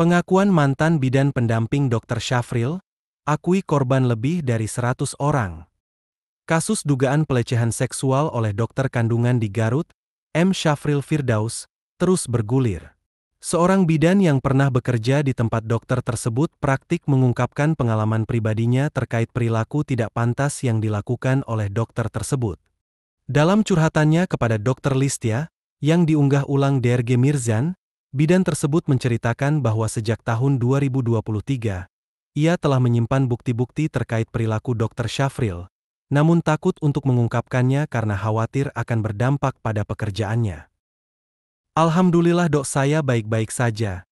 Pengakuan mantan bidan pendamping Dr. Syafril, akui korban lebih dari 100 orang. Kasus dugaan pelecehan seksual oleh dokter kandungan di Garut, M. Syafril Firdaus, terus bergulir. Seorang bidan yang pernah bekerja di tempat dokter tersebut praktik mengungkapkan pengalaman pribadinya terkait perilaku tidak pantas yang dilakukan oleh dokter tersebut. Dalam curhatannya kepada Dr. Listia, yang diunggah ulang DRG Mirzan, bidan tersebut menceritakan bahwa sejak tahun 2023, ia telah menyimpan bukti-bukti terkait perilaku Dr. Syafril, namun takut untuk mengungkapkannya karena khawatir akan berdampak pada pekerjaannya. Alhamdulillah dok, saya baik-baik saja.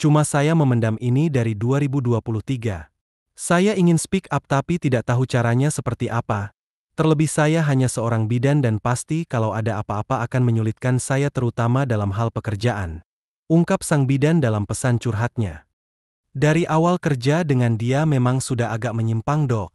Cuma saya memendam ini dari 2023. Saya ingin speak up tapi tidak tahu caranya seperti apa. Terlebih saya hanya seorang bidan dan pasti kalau ada apa-apa akan menyulitkan saya terutama dalam hal pekerjaan. Ungkap sang bidan dalam pesan curhatnya. Dari awal kerja dengan dia memang sudah agak menyimpang dok.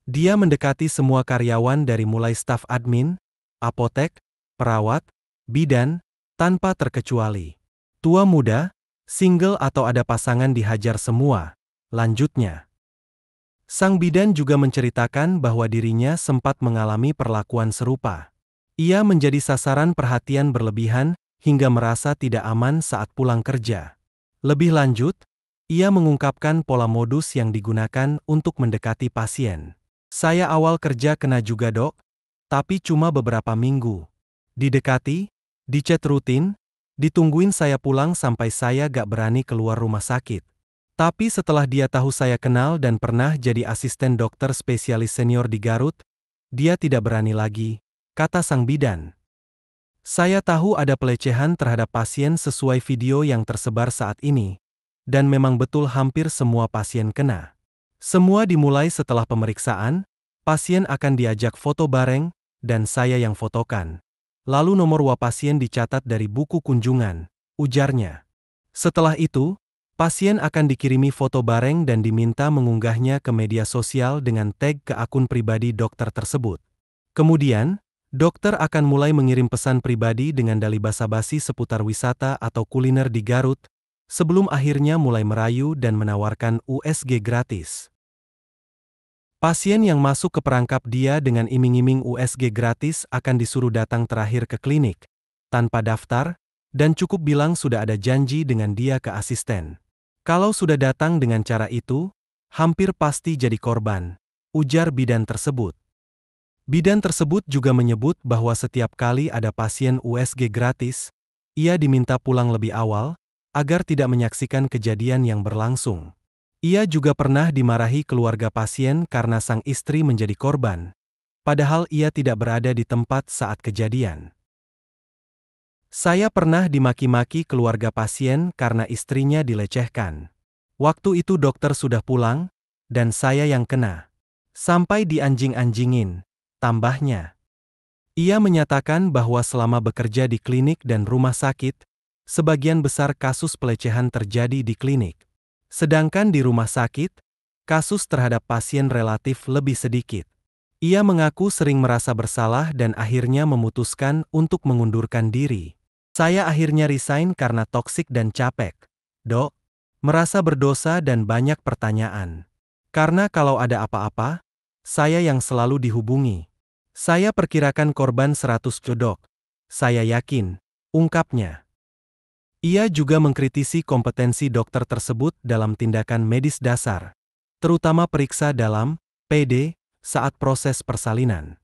Dia mendekati semua karyawan dari mulai staf admin, apotek, perawat, bidan, tanpa terkecuali. Tua muda, single atau ada pasangan dihajar semua, lanjutnya. Sang bidan juga menceritakan bahwa dirinya sempat mengalami perlakuan serupa. Ia menjadi sasaran perhatian berlebihan hingga merasa tidak aman saat pulang kerja. Lebih lanjut, ia mengungkapkan pola modus yang digunakan untuk mendekati pasien. Saya awal kerja kena juga dok, tapi cuma beberapa minggu. Didekati, dichat rutin, ditungguin saya pulang sampai saya gak berani keluar rumah sakit. Tapi setelah dia tahu saya kenal dan pernah jadi asisten dokter spesialis senior di Garut, dia tidak berani lagi, kata sang bidan. Saya tahu ada pelecehan terhadap pasien sesuai video yang tersebar saat ini, dan memang betul hampir semua pasien kena. Semua dimulai setelah pemeriksaan, pasien akan diajak foto bareng, dan saya yang fotokan. Lalu nomor WA pasien dicatat dari buku kunjungan, ujarnya. Setelah itu, pasien akan dikirimi foto bareng dan diminta mengunggahnya ke media sosial dengan tag ke akun pribadi dokter tersebut. Kemudian, dokter akan mulai mengirim pesan pribadi dengan dalih basa-basi seputar wisata atau kuliner di Garut, sebelum akhirnya mulai merayu dan menawarkan USG gratis. Pasien yang masuk ke perangkap dia dengan iming-iming USG gratis akan disuruh datang terakhir ke klinik, tanpa daftar, dan cukup bilang sudah ada janji dengan dia ke asisten. Kalau sudah datang dengan cara itu, hampir pasti jadi korban, ujar bidan tersebut. Bidan tersebut juga menyebut bahwa setiap kali ada pasien USG gratis, ia diminta pulang lebih awal, agar tidak menyaksikan kejadian yang berlangsung. Ia juga pernah dimarahi keluarga pasien karena sang istri menjadi korban, padahal ia tidak berada di tempat saat kejadian. Saya pernah dimaki-maki keluarga pasien karena istrinya dilecehkan. Waktu itu dokter sudah pulang, dan saya yang kena. Sampai dianjing-anjingin, tambahnya. Ia menyatakan bahwa selama bekerja di klinik dan rumah sakit, sebagian besar kasus pelecehan terjadi di klinik. Sedangkan di rumah sakit, kasus terhadap pasien relatif lebih sedikit. Ia mengaku sering merasa bersalah dan akhirnya memutuskan untuk mengundurkan diri. Saya akhirnya resign karena toksik dan capek, dok. Merasa berdosa dan banyak pertanyaan. Karena kalau ada apa-apa, saya yang selalu dihubungi. Saya perkirakan korban 100 dok. Saya yakin, ungkapnya. Ia juga mengkritisi kompetensi dokter tersebut dalam tindakan medis dasar, terutama periksa dalam PD saat proses persalinan.